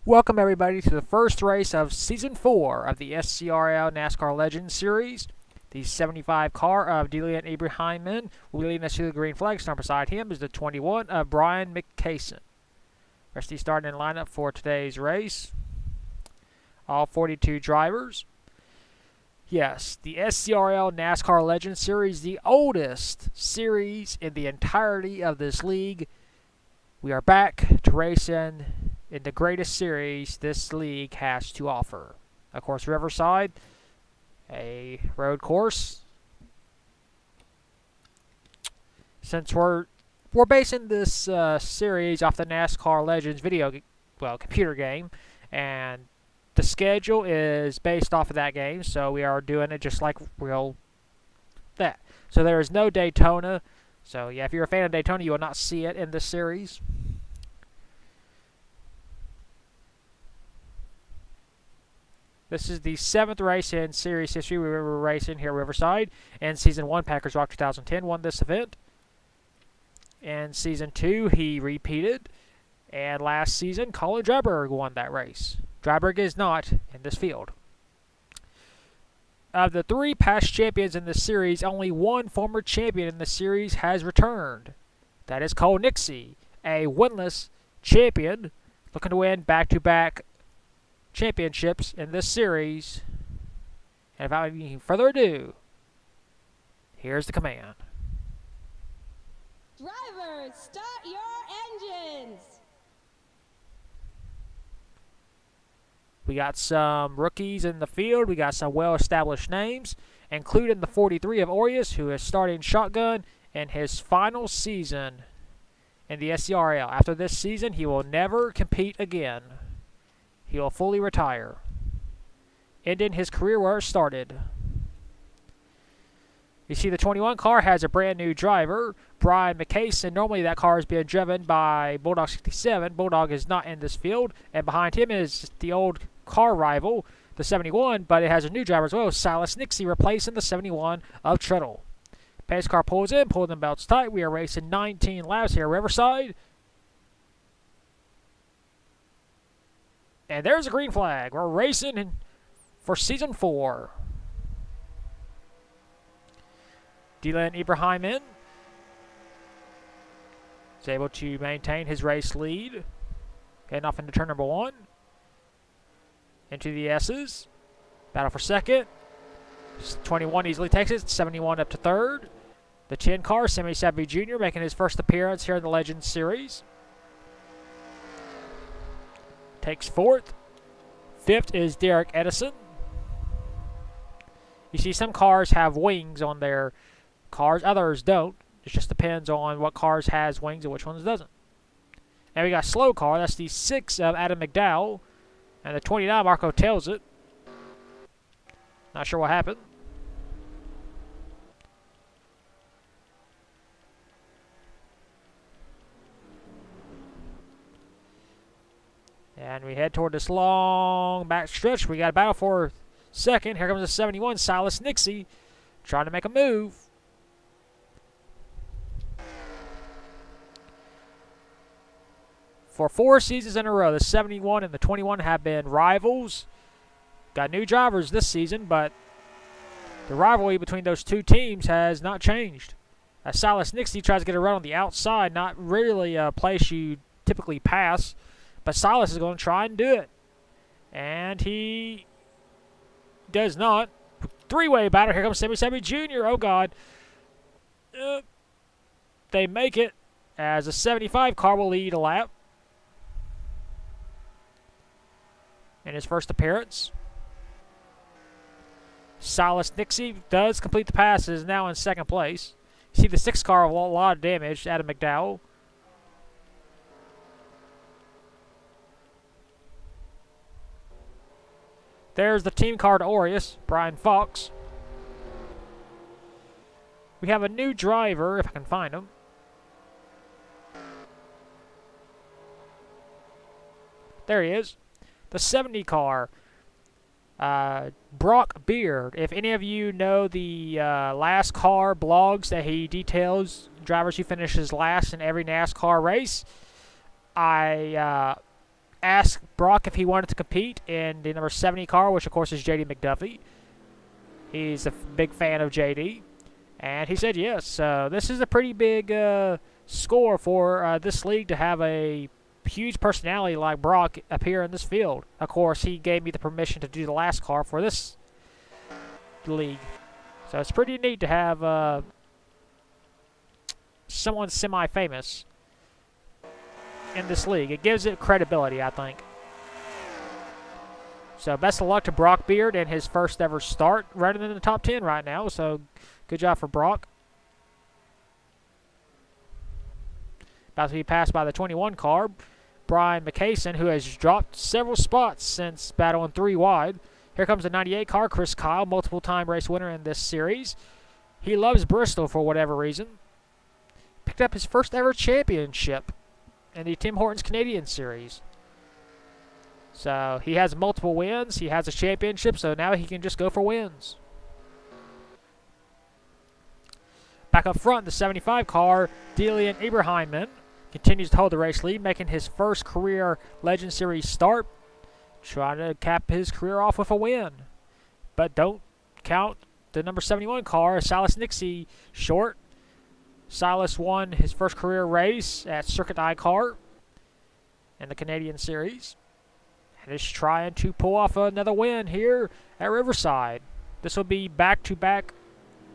Welcome everybody to the first race of Season 4 of the SCRL NASCAR Legends Series. The 75 car of Dylan Ibrahim will be leading us to the green flag. Starting beside him is the 21 of Brian McCason. Rest of the starting in lineup for today's race. All 42 drivers. Yes, the SCRL NASCAR Legends Series, the oldest series in the entirety of this league. We are back to racing in the greatest series this league has to offer. Of course, Riverside, a road course. Since we're basing this series off the NASCAR Legends computer game, and the schedule is based off of that game, so we are doing it just like that. So there is no Daytona. So yeah, if you're a fan of Daytona, you will not see it in this series. This is the 7th race in series history we were racing here at Riverside. In Season 1, Packers Rock 2010 won this event. In Season 2, he repeated. And last season, Colin Dryberg won that race. Dryberg is not in this field. Of the 3 past champions in this series, only one former champion in the series has returned. That is Cole Nixie, a winless champion looking to win back-to-back championships in this series. And without any further ado, here's the command. Drivers, start your engines! We got some rookies in the field. We got some well-established names, including the 43 of Aureus, who is starting shotgun in his final season in the SCRL. After this season, he will never compete again. He will fully retire, ending his career where it started. You see the 21 car has a brand new driver, Brian McCason. Normally that car is being driven by Bulldog 67. Bulldog is not in this field, and behind him is the old car rival, the 71, but it has a new driver as well, Silas Nixie, replacing the 71 of Treadle. Pace car pulls in, pulling the belts tight. We are racing 19 laps here at Riverside. And there's a green flag. We're racing for Season 4. Dylan Ibrahim is able to maintain his race lead. Heading off into turn number 1. Into the S's. Battle for second. 21 easily takes it. 71 up to third. The 10 car, Sammy Savvy Jr., making his first appearance here in the Legends Series. Takes 4th. 5th is Derek Edison. You see some cars have wings on their cars. Others don't. It just depends on what cars has wings and which ones doesn't. And we got slow car. That's the 6 of Adam McDowell. And the 29, Marco tells it. Not sure what happened. And we head toward this long back stretch. We got a battle for second. Here comes the 71, Silas Nixie, trying to make a move. For 4 seasons in a row, the 71 and the 21 have been rivals. Got new drivers this season, but the rivalry between those two teams has not changed. As Silas Nixie tries to get a run on the outside, not really a place you typically pass. But Silas is going to try and do it. And he does not. 3-way battle. Here comes Sammy Savvy Jr. Oh, God. They make it as a 75 car will lead a lap. In his first appearance. Silas Nixie does complete the passes, now in second place. You see the 6 car with a lot of damage, Adam McDowell. There's the team car to Aureus, Brian Fox. We have a new driver, if I can find him. There he is. The 70 car, Brock Beard. If any of you know the Last Car blogs that he details, drivers who finishes last in every NASCAR race, I asked Brock if he wanted to compete in the number 70 car, which of course is JD McDuffie. He's a big fan of JD, and he said yes. So this is a pretty big score for this league to have a huge personality like Brock appear in this field. Of course, he gave me the permission to do the last car for this league. So it's pretty neat to have someone semi-famous in this league. It gives it credibility, I think. So best of luck to Brock Beard in his first ever start, running in the top 10 right now. So good job for Brock. About to be passed by the 21 car, Brian McCason, who has dropped several spots since battling 3 wide. Here comes the 98 car, Chris Kyle, multiple-time race winner in this series. He loves Bristol for whatever reason. Picked up his first ever championship in the Tim Hortons Canadian Series. So he has multiple wins. He has a championship, so now he can just go for wins. Back up front, the 75 car, Delian Ibrahimman, continues to hold the race lead, making his first career Legend Series start, trying to cap his career off with a win. But don't count the number 71 car, Silas Nixie, short. Silas won his first career race at Circuit ICAR in the Canadian Series, and is trying to pull off another win here at Riverside. This will be back-to-back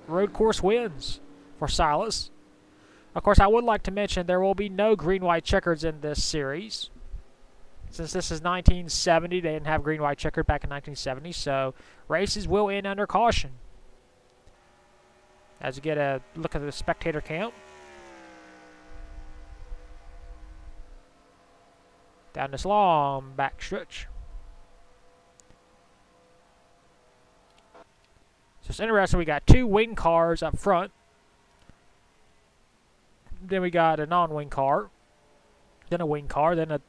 road course wins for Silas. Of course, I would like to mention there will be no green-white checkers in this series. Since this is 1970, they didn't have green-white checkered back in 1970, so races will end under caution. As you get a look at the spectator count. Down this long back stretch. So it's interesting, we got 2 wing cars up front. Then we got a non-wing car, then a wing car, then a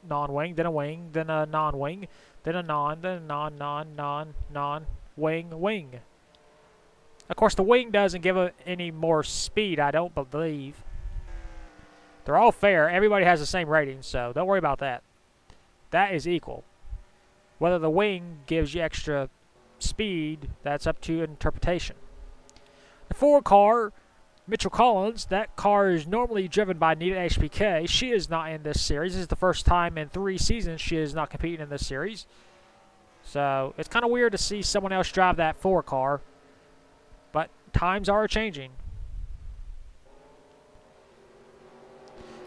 non-wing, then a wing, then a non-wing, then a non, then a non-wing, wing. Of course, the wing doesn't give it any more speed, I don't believe. They're all fair. Everybody has the same rating, so don't worry about that. That is equal. Whether the wing gives you extra speed, that's up to interpretation. The 4 car, Mitchell Collins, that car is normally driven by Nita HPK. She is not in this series. This is the first time in 3 seasons she is not competing in this series. So it's kind of weird to see someone else drive that 4 car. But times are changing.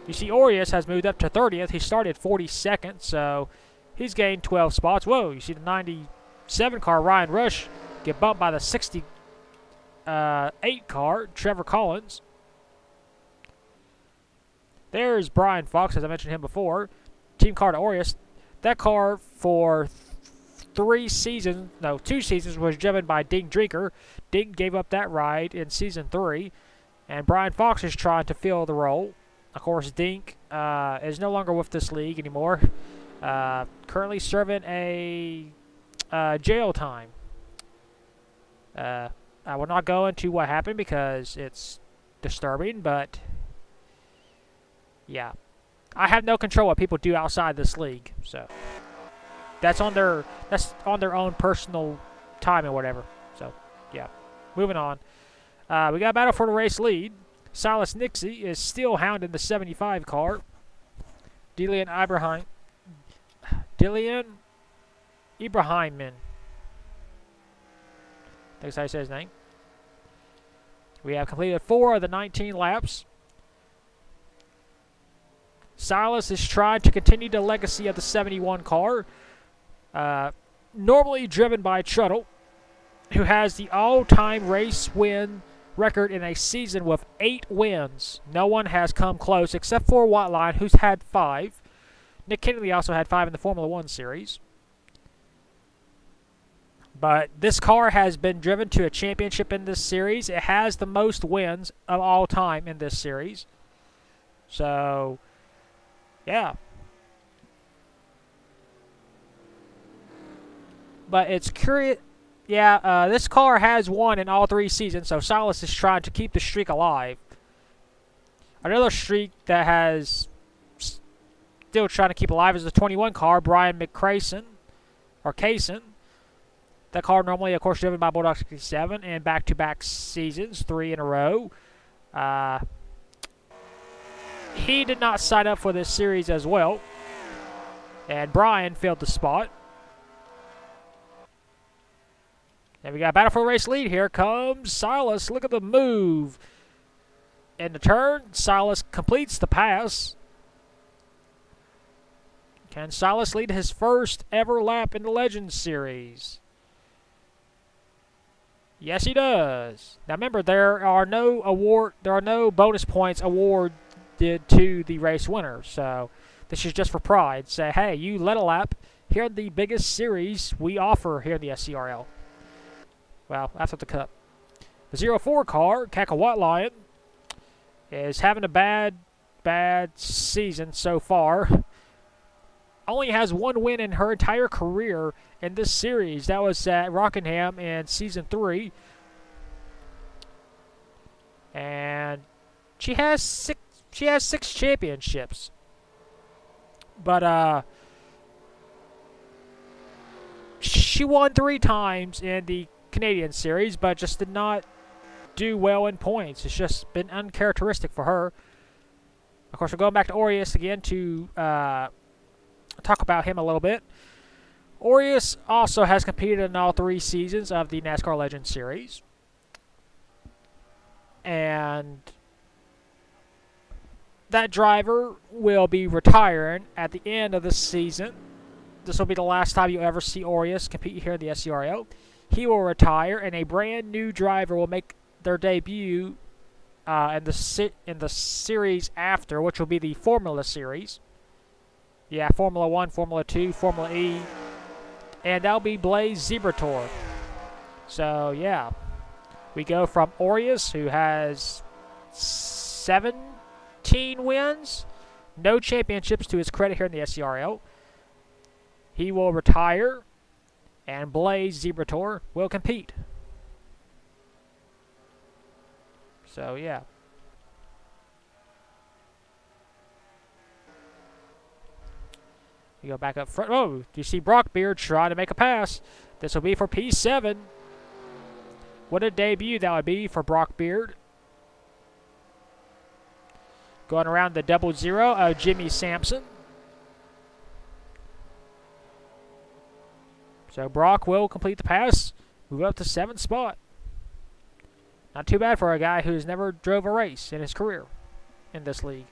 You see Orius has moved up to 30th. He started 42nd, so he's gained 12 spots. Whoa, you see the 97 car, Ryan Rush, get bumped by the 68 car, Trevor Collins. There's Brian Fox, as I mentioned him before. Team car to Orius. That car for 2 seasons was driven by Dink Drinker. Dink gave up that ride in season 3, and Brian Fox is trying to fill the role. Of course, Dink is no longer with this league anymore. Currently serving a jail time. I will not go into what happened because it's disturbing, but yeah, I have no control what people do outside this league, so that's on their own personal time and whatever. So yeah, moving on. We got a battle for the race lead. Silas Nixie is still hounding the 75 car. Delian Ibrahimman. That's how I say his name. We have completed 4 of the 19 laps. Silas is trying to continue the legacy of the 71 car. Normally driven by Truttle, who has the all-time race win record in a season with 8 wins. No one has come close except for Watline, who's had 5. Nick Kennedy also had 5 in the Formula 1 series. But this car has been driven to a championship in this series. It has the most wins of all time in this series. So, yeah. But it's curious. Yeah, this car has won in all 3 seasons, so Silas is trying to keep the streak alive. Another streak that has still trying to keep alive is the 21 car, Brian McCrayson, or Kaysen. That car normally, of course, driven by Bulldog 67 and back-to-back seasons, 3 in a row. He did not sign up for this series as well, and Brian filled the spot. And we got a battle for the race lead. Here comes Silas. Look at the move. In the turn, Silas completes the pass. Can Silas lead his first ever lap in the Legends Series? Yes, he does. Now remember, there are no bonus points awarded to the race winner. So this is just for pride. Say, hey, you led a lap. Here in the biggest series we offer here in the SCRL. Well, after the Cup. The 04 car, Cacahuat Lion, is having a bad season so far. Only has one win in her entire career in this series. That was at Rockingham in Season 3. And she has six championships. But she won 3 times in the Canadian series, but just did not do well in points. It's just been uncharacteristic for her. Of course, we're going back to Aureus again to talk about him a little bit. Aureus also has competed in all 3 seasons of the NASCAR Legends Series. And that driver will be retiring at the end of the season. This will be the last time you ever see Aureus compete here in the SCRL. He will retire, and a brand new driver will make their debut in the series after, which will be the Formula Series. Yeah, Formula 1, Formula 2, Formula E. And that'll be Blaze Zebrator. So, yeah. We go from Aureus, who has 17 wins. No championships to his credit here in the SCRL. He will retire. And Blaze Zebrator will compete. So, yeah. You go back up front. Oh, do you see Brock Beard try to make a pass? This will be for P7. What a debut that would be for Brock Beard. Going around the 00 of Jimmy Sampson. So Brock will complete the pass, move up to 7th spot. Not too bad for a guy who's never drove a race in his career in this league.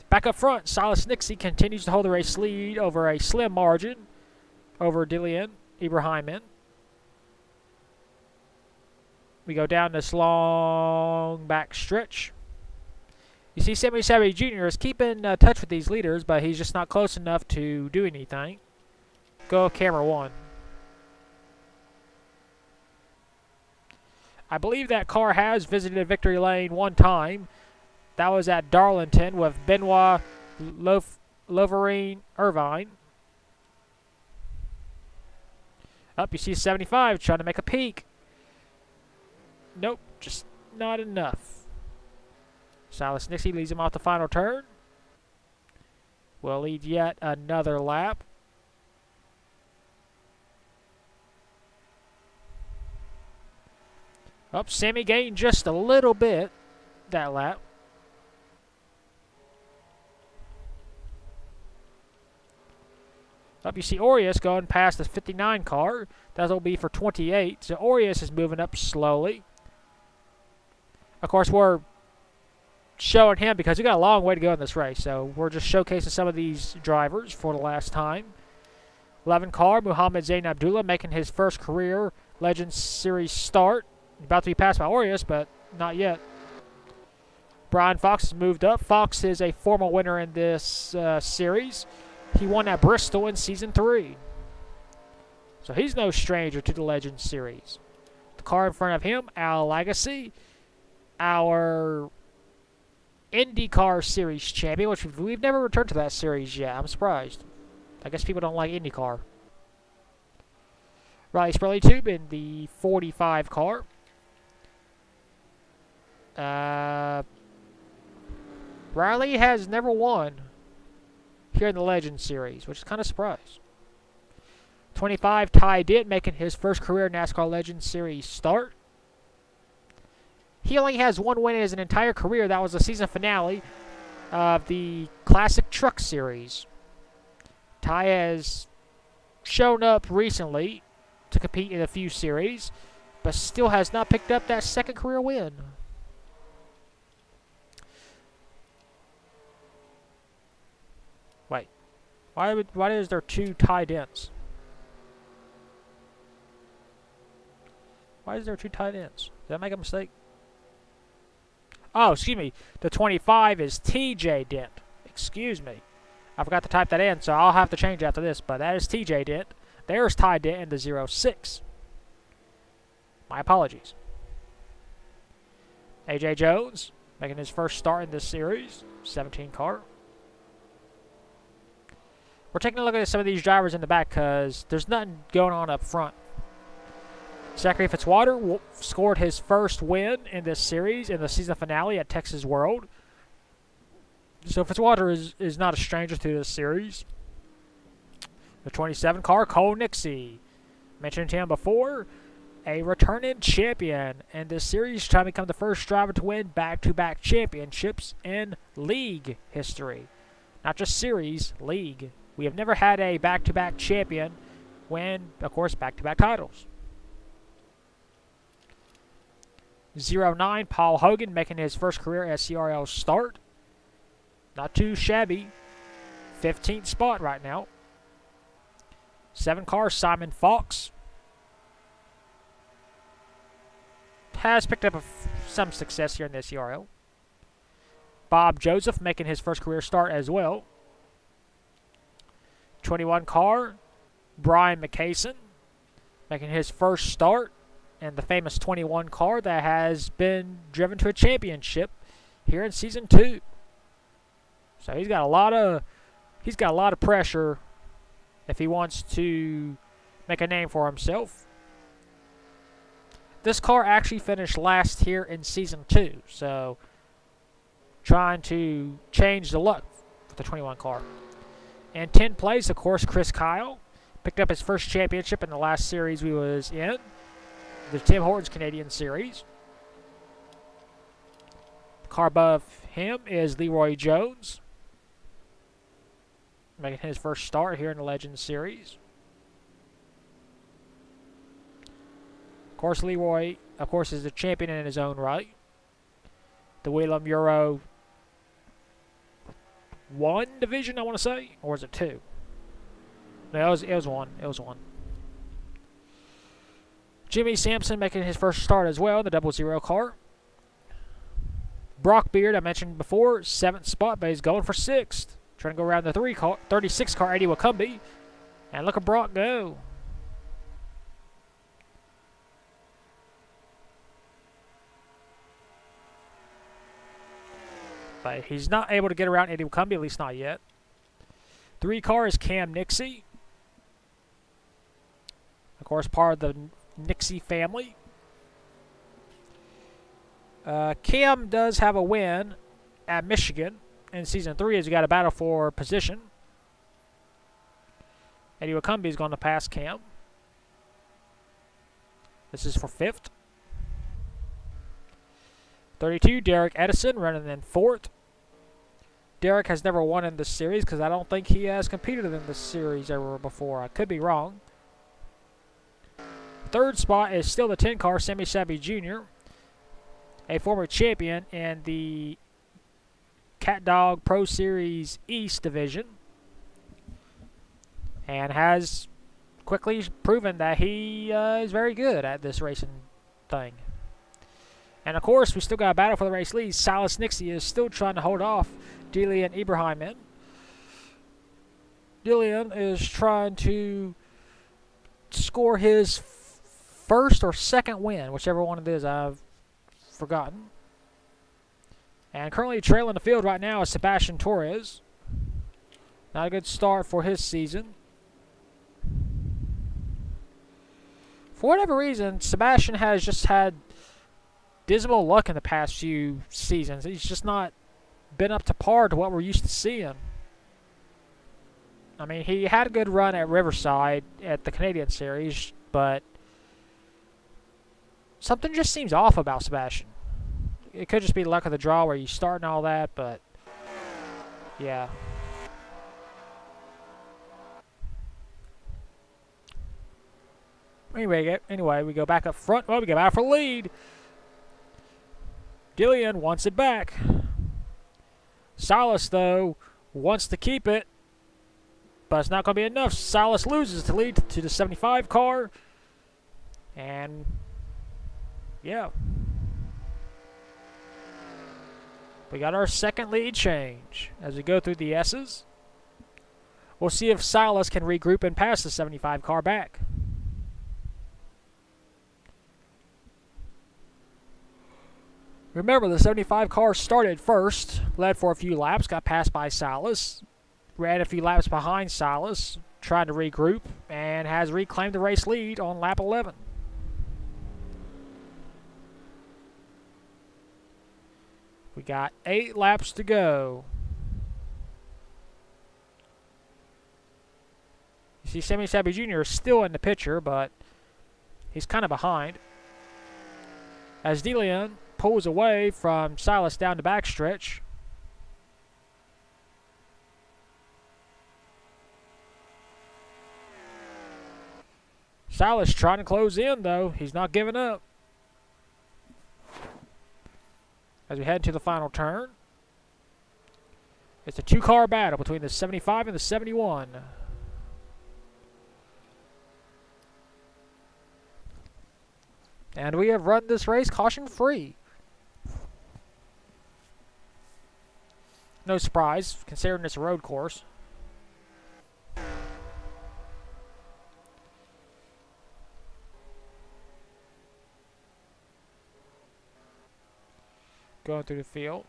Back up front, Silas Nixie continues to hold the race lead over a slim margin over Dillian Ibrahimman. We go down this long back stretch. You see Sammy Savage Jr. is keeping touch with these leaders, but he's just not close enough to do anything. Go camera 1. I believe that car has visited Victory Lane one time. That was at Darlington with Benoit Loverine Irvine. Up, you see 75 trying to make a peak. Nope, just not enough. Silas Nixie leads him off the final turn. Will lead yet another lap. Up, Sammy gained just a little bit that lap. Up, you see Aureus going past the 59 car. That'll be for 28. So Aureus is moving up slowly. Of course, we're showing him because we got a long way to go in this race. So we're just showcasing some of these drivers for the last time. 11 car, Muhammad Zain Abdullah making his first career Legends Series start. About to be passed by Aureus, but not yet. Brian Fox has moved up. Fox is a former winner in this series. He won at Bristol in Season 3. So he's no stranger to the Legends Series. The car in front of him, Al Lagasse, our IndyCar Series champion, which we've never returned to that series yet. I'm surprised. I guess people don't like IndyCar. Riley Spurley Tube in the 45 car. Riley has never won here in the Legends Series, which is kind of a surprise. 25, Ty Dent, making his first career NASCAR Legends Series start. He only has one win in his entire career. That was the season finale of the Classic Truck Series. Ty has shown up recently to compete in a few series, but still has not picked up that second career win. Wait, why is there two Ty Dents? Why is there two Ty Dents? Did I make a mistake? Oh, excuse me. The 25 is TJ Dent. Excuse me. I forgot to type that in, so I'll have to change after this, but that is TJ Dent. There's Ty Dent in the 06. My apologies. AJ Jones making his first start in this series. 17 car. We're taking a look at some of these drivers in the back because there's nothing going on up front. Zachary Fitzwater scored his first win in this series in the season finale at Texas World. So Fitzwater is not a stranger to this series. The 27 car, Cole Nixie. Mentioned him before. A returning champion in this series, trying to become the first driver to win back-to-back championships in league history. Not just series, league. We have never had a back-to-back champion win, of course, back-to-back titles. 09, Paul Hogan making his first career SCRL start. Not too shabby. 15th spot right now. 7 car, Simon Fox. Has picked up some success here in the SCRL. Bob Joseph making his first career start as well. 21 car, Brian McCason making his first start in the famous 21 car that has been driven to a championship here in season 2. So he's got a lot of pressure if he wants to make a name for himself. This car actually finished last here in season 2, so trying to change the luck for the 21 car. In 10th place, of course, Chris Kyle picked up his first championship in the last series we was in, the Tim Hortons Canadian Series. The car above him is Leroy Jones, making his first start here in the Legends Series. Of course, Leroy, is the champion in his own right. The Wheelam Euro 1 division, I want to say, or was it 2? No, it was 1. It was 1. Jimmy Sampson making his first start as well, the 00 car. Brock Beard, I mentioned before, 7th spot, but he's going for 6th. Trying to go around the 36 car, Eddie Wacumbi. And look at Brock go. But he's not able to get around Eddie Wacumbi, at least not yet. 3 car is Cam Nixie. Of course, part of the Nixie family. Cam does have a win at Michigan in season 3 as we got a battle for position. Eddie Wacumbi is going to pass Cam. This is for 5th. 32, Derek Edison running in 4th. Derek has never won in this series because I don't think he has competed in this series ever before. I could be wrong. 3rd spot is still the 10 car, Sammy Savvy Jr., a former champion in the Cat Dog Pro Series East division, and has quickly proven that he is very good at this racing thing. And of course, we still got a battle for the race lead. Silas Nixie is still trying to hold off Delian Ibrahim in. Delian is trying to score his first or second win, whichever one it is, I've forgotten. And currently trailing the field right now is Sebastian Torres. Not a good start for his season. For whatever reason, Sebastian has just had dismal luck in the past few seasons. He's just not been up to par to what we're used to seeing. I mean, he had a good run at Riverside at the Canadian Series, but something just seems off about Sebastian. It could just be luck of the draw where you start and all that, but yeah. Anyway, we go back up front. Oh, we go out for lead. Dillian wants it back. Silas, though, wants to keep it, but it's not going to be enough. Silas loses the lead to the 75 car, and yeah. We got our second lead change as we go through the S's. We'll see if Silas can regroup and pass the 75 car back. Remember, the 75 car started first, led for a few laps, got passed by Silas, ran a few laps behind Silas, trying to regroup, and has reclaimed the race lead on lap 11. We got 8 laps to go. You see Sammy Sabby Jr. is still in the picture, but he's kind of behind. As Dillian pulls away from Silas down the backstretch. Silas trying to close in, though. He's not giving up. As we head to the final turn, it's a 2-car battle between the 75 and the 71. And we have run this race caution-free. No surprise, considering it's a road course. Going through the field.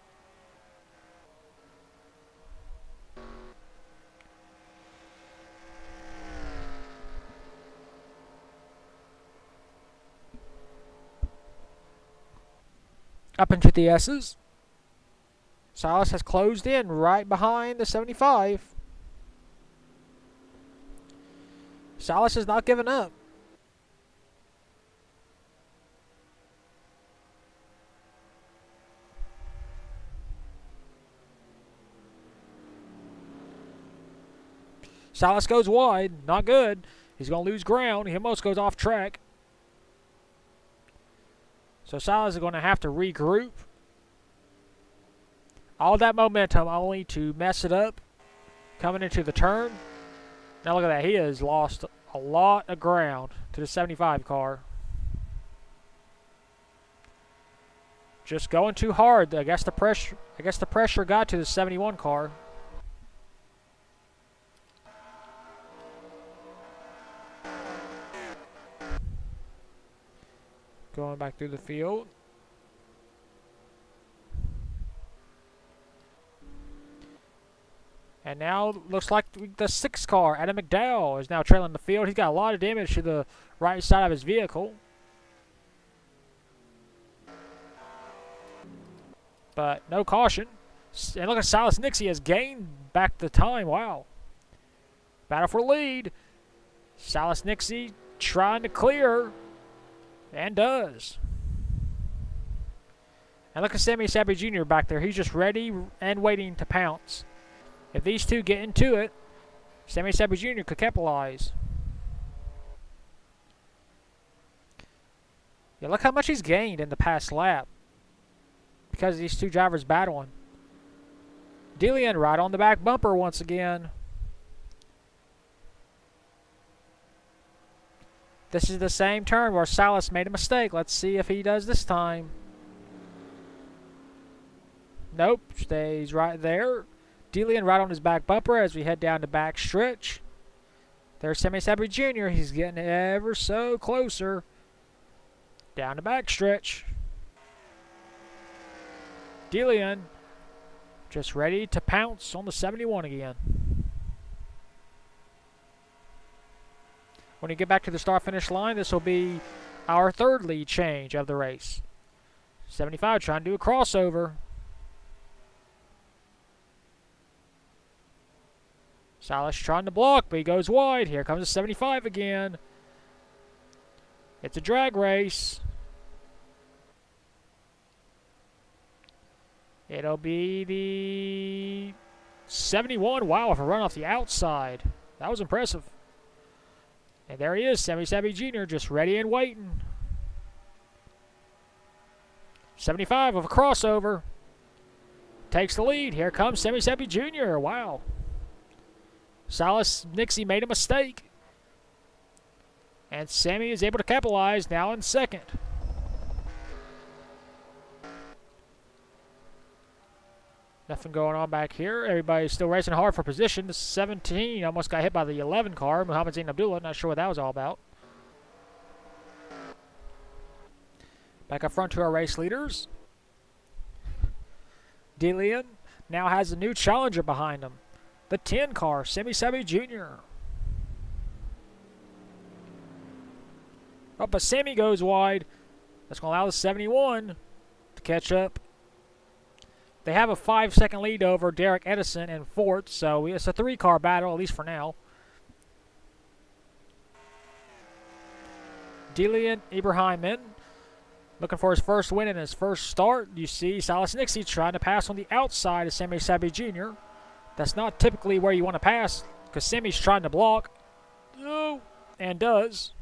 Up into the S's. Silas has closed in right behind the 75. Silas is not giving up. Silas goes wide. Not good. He's going to lose ground. He almost goes off track. So Silas is going to have to regroup. All that momentum only to mess it up coming into the turn. Now look at that. He has lost a lot of ground to the 75 car. Just going too hard. I guess the pressure got to the 71 car. Going back through the field. And now looks like the 6 car, Adam McDowell, is now trailing the field. He's got a lot of damage to the right side of his vehicle. But no caution. And look at Silas Nixie has gained back the time. Wow. Battle for lead. Silas Nixie trying to clear. And does. And look at Sammy Sabby Jr. back there. He's just ready and waiting to pounce. If these two get into it, Sammy Sabby Jr. could capitalize. Yeah, look how much he's gained in the past lap. Because of these two drivers battling. Dillian right on the back bumper once again. This is the same turn where Silas made a mistake. Let's see if he does this time. Nope, stays right there. Dillian right on his back bumper as we head down the back stretch. There's Sammy Sabry Jr. He's getting ever so closer. Down the back stretch. Dillian just ready to pounce on the 71 again. When you get back to the start-finish line, this will be our third lead change of the race. 75 trying to do a crossover. Salas trying to block, but he goes wide. Here comes a 75 again. It's a drag race. It'll be the 71. Wow, if a run off the outside. That was impressive. And there he is, Sammy Savvy Jr. just ready and waiting. 75 with a crossover. Takes the lead. Here comes Sammy Savvy Jr. Wow. Salas Nixie made a mistake. And Sammy is able to capitalize now in second. Nothing going on back here. Everybody's still racing hard for position. The 17 almost got hit by the 11 car. Muhammad Zain Abdullah, not sure what that was all about. Back up front to our race leaders. Delian now has a new challenger behind him. The 10 car, Sammy Savvy Jr. Oh, but Sammy goes wide. That's going to allow the 71 to catch up. They have a 5-second lead over Derek Edison and Fort, so it's a 3-car battle, at least for now. Delian Ibrahim looking for his first win in his first start. You see Salas Nixie trying to pass on the outside of Sammy Savvy Jr. That's not typically where you want to pass because Sammy's trying to block. Oh, and does.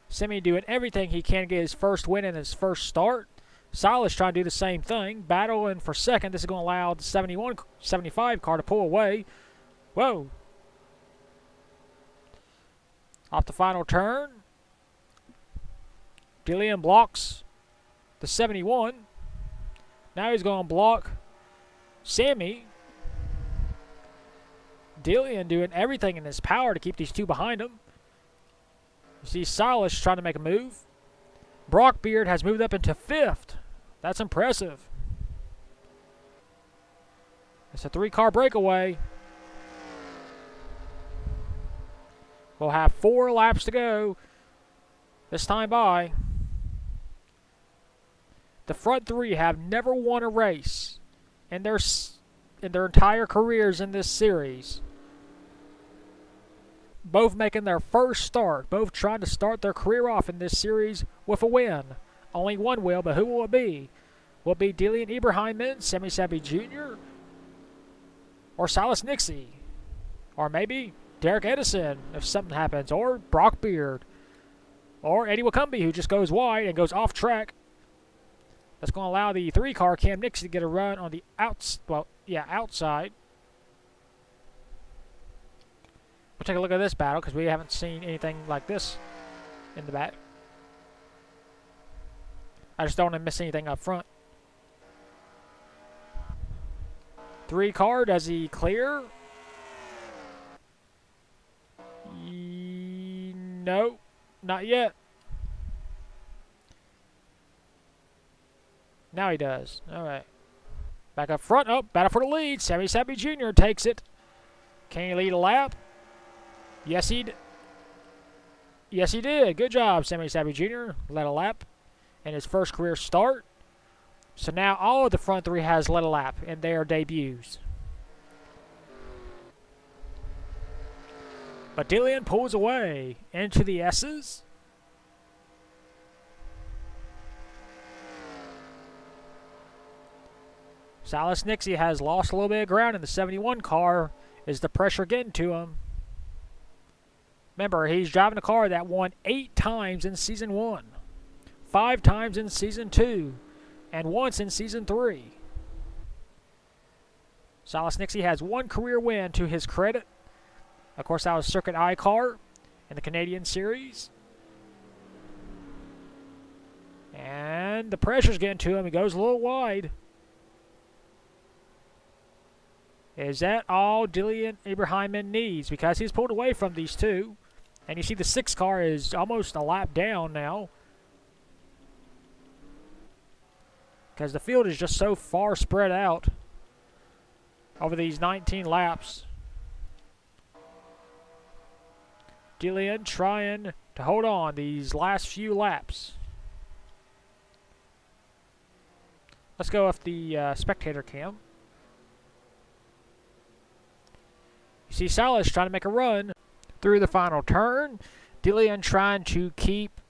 Sammy doing everything he can to get his first win in his first start. Salas trying to do the same thing. Battling for second. This is going to allow the 75 car to pull away. Whoa. Off the final turn. Delian blocks the 71. Now he's going to block Sammy. Delian doing everything in his power to keep these two behind him. You see Salas trying to make a move. Brock Beard has moved up into 5th. That's impressive. It's a 3-car breakaway. We'll have 4 laps to go this time by. The front 3 have never won a race in their entire careers in this series. Both making their first start. Both trying to start their career off in this series with a win. Only one will, but who will it be? Will it be Delian Ibrahim, Sammy Savvy Jr., or Salas Nixie? Or maybe Derek Edison, if something happens, or Brock Beard, or Eddie Wakumbi, who just goes wide and goes off track. That's going to allow the 3-car Cam Nixie to get a run on the outside. We'll take a look at this battle because we haven't seen anything like this in the back. I just don't want to miss anything up front. 3-car, does he clear? No, not yet. Now he does. All right. Back up front. Oh, battle for the lead. Sammy Savvy Jr. takes it. Can he lead a lap? Yes, he did. Good job, Sammy Savvy Jr. Led a lap in his first career start. So now all of the front 3 has led a lap in their debuts. But Delian pulls away into the S's. Salas Nixie has lost a little bit of ground in the 71 car. Is the pressure getting to him? Remember, he's driving a car that won 8 times in Season 1, 5 times in Season 2, and once in Season 3. Salas Nixie has 1 career win to his credit. Of course, that was Circuit I car in the Canadian Series. And the pressure's getting to him. He goes a little wide. Is that all Delian Ibrahim needs? Because he's pulled away from these 2. And you see the 6 car is almost a lap down now. Because the field is just so far spread out over these 19 laps. Delian trying to hold on these last few laps. Let's go with the spectator cam. You see Salas trying to make a run through the final turn. DeLeon trying to keep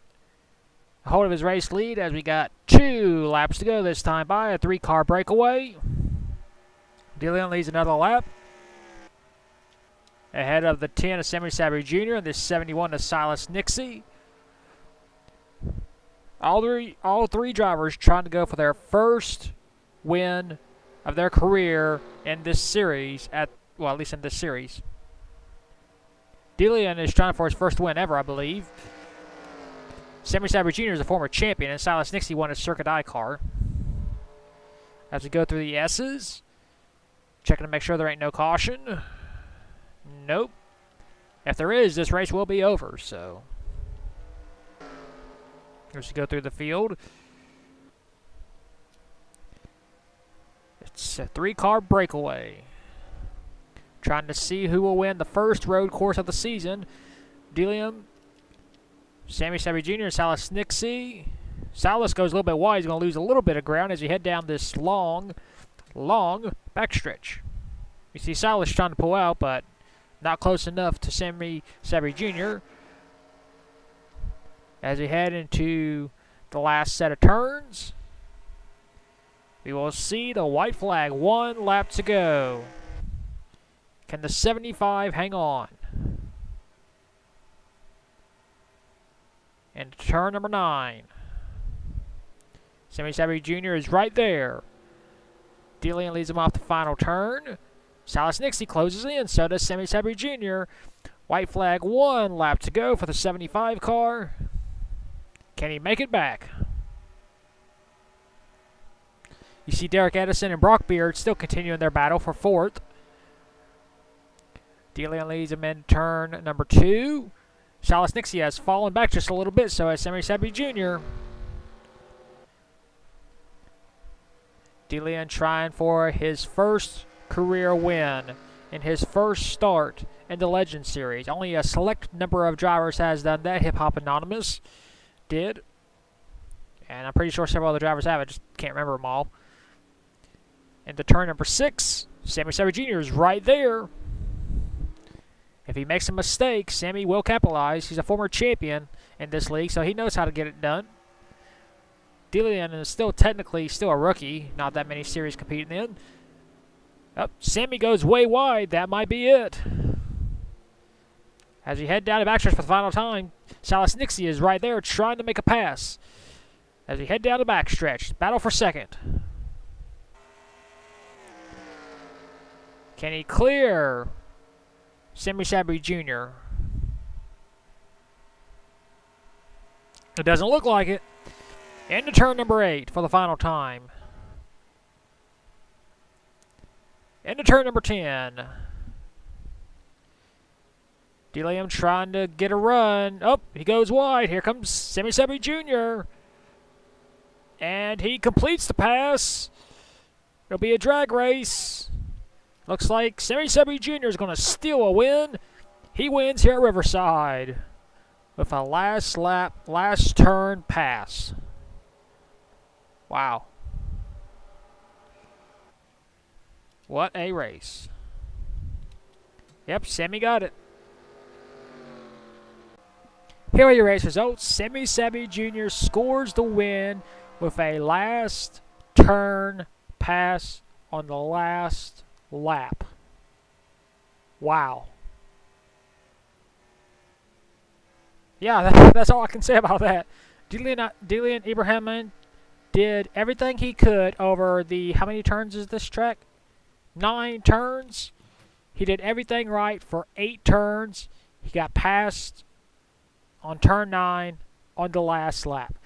hold of his race lead as we got 2 laps to go this time by a 3-car breakaway. DeLeon leads another lap ahead of the 10 of Sammy Sabry Jr. and the 71 of Silas Nixie. All three drivers trying to go for their first win of their career in this series, at least in this series. DeLeon is trying for his first win ever, I believe. Sammy Sabry Jr. is a former champion, and Silas Nixie won his Circuit I car. As we go through the S's, checking to make sure there ain't no caution. Nope. If there is, this race will be over, so. As we go through the field. It's a 3-car breakaway. Trying to see who will win the first road course of the season. DeLeon, Sammy Sabry Jr., Silas Nixie. Silas goes a little bit wide. He's going to lose a little bit of ground as he head down this long backstretch. You see Silas trying to pull out, but not close enough to Sammy Sabry Jr. As we head into the last set of turns, we will see the white flag. 1 lap to go. Can the 75 hang on? And turn number 9. Sammy Sabry Jr. is right there. DeLeon leads him off the final turn. Silas Nixie closes in, so does Sammy Sabry Jr. White flag, 1 lap to go for the 75 car. Can he make it back? You see Derek Edison and Brock Beard still continuing their battle for 4th. DeLeon leads him in turn number 2. Silas Nixie has fallen back just a little bit, so has Sammy Sabry Jr. DeLeon trying for his first career win in his first start in the Legend Series. Only a select number of drivers has done that. Hip Hop Anonymous did. And I'm pretty sure several other drivers have. I just can't remember them all. Into turn number 6, Sammy Sabry Jr. is right there. If he makes a mistake, Sammy will capitalize. He's a former champion in this league, so he knows how to get it done. DeLeon is still technically a rookie. Not that many series competing in. Sammy goes way wide. That might be it. As we head down the backstretch for the final time, Silas Nixie is right there trying to make a pass. As we head down the backstretch, battle for 2nd. Can he clear Sammy Sabry Jr.? It doesn't look like it. Into turn number 8 for the final time. Into turn number 10. DeLeon trying to get a run. Oh, he goes wide. Here comes Sammy Sabry Jr. And he completes the pass. It'll be a drag race. Looks like Sammy Sabry Jr. is going to steal a win. He wins here at Riverside with a last lap, last turn pass. Wow. What a race. Yep, Sammy got it. Here are your race results. Sammy Sabry Jr. scores the win with a last turn pass on the last lap. Wow. Yeah, that's all I can say about that. DeLeon Ibrahim did everything he could over the, how many turns is this track? 9 turns. He did everything right for 8 turns. He got passed on turn 9 on the last lap.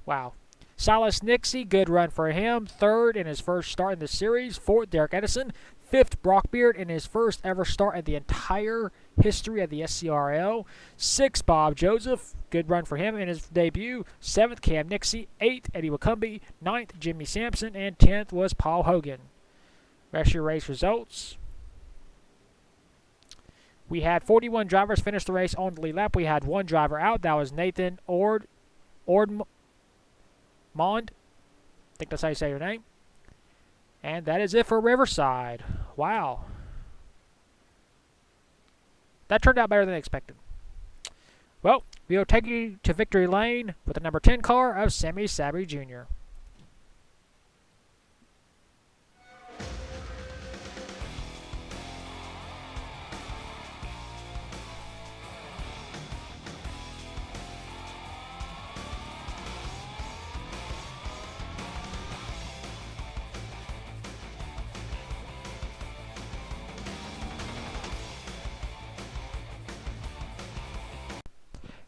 Wow. Silas Nixie, good run for him. 3rd in his first start in the series. 4th, Derek Edison. 5th, Brock Beard in his first ever start in the entire history of the SCRL. 6th, Bob Joseph. Good run for him in his debut. 7th, Cam Nixie. 8th, Eddie Wacumby. 9th, Jimmy Sampson. And 10th was Paul Hogan. Rest of your race results. We had 41 drivers finish the race on the lead lap. We had 1 driver out. That was Nathan Ordmond. I think that's how you say your name. And that is it for Riverside. Wow. That turned out better than expected. Well, we will take you to victory lane with the number 10 car of Sammy Sabry Jr.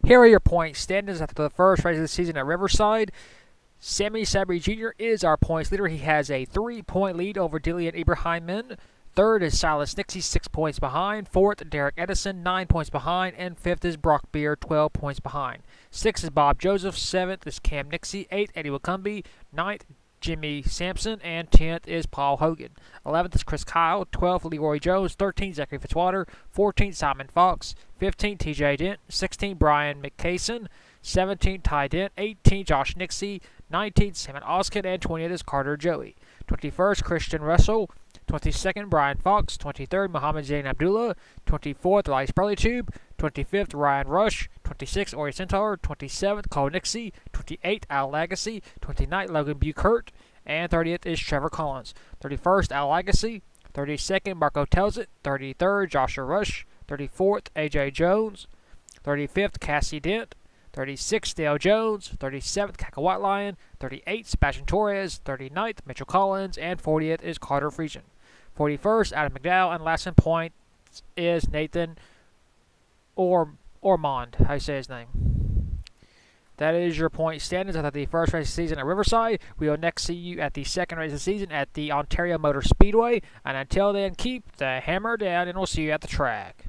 Here are your point standings after the first race of the season at Riverside. Sammy Sabry Jr. is our points leader. He has a 3-point lead over Dillian Ibrahim. Third is Silas Nixie, 6 points behind. Fourth, Derek Edison, 9 points behind. And fifth is Brock Beard, 12 points behind. Sixth is Bob Joseph. Seventh is Cam Nixie. Eighth, Eddie Wacumby. Ninth, Jimmy Sampson, and 10th is Paul Hogan. 11th is Chris Kyle, 12th Leroy Jones, 13th Zachary Fitzwater, 14th Simon Fox, 15th TJ Dent, 16th Brian McCason, 17th Ty Dent, 18th Josh Nixie, 19th Simon Oskin, and 20th is Carter Joey. 21st Christian Russell, 22nd Brian Fox, 23rd Muhammad Zain Abdullah, 24th Elias Burleytube, 25th Ryan Rush, 26th Ori Centaur, 27th Cole Nixie, 28th Al Legacy, 29th Logan Buchert, and 30th is Trevor Collins. 31st Al Legacy, 32nd Marco Telzit, 33rd Joshua Rush, 34th AJ Jones, 35th Cassie Dent, 36th Dale Jones, 37th Kaka White Lion, 38th Sebastian Torres, 39th Mitchell Collins, and 40th is Carter Friesian. 41st Adam McDowell, and last in points is Nathan Ormond, how you say his name. That is your point standings after the first race of the season at Riverside. We will next see you at the second race of the season at the Ontario Motor Speedway. And until then, keep the hammer down, and we'll see you at the track.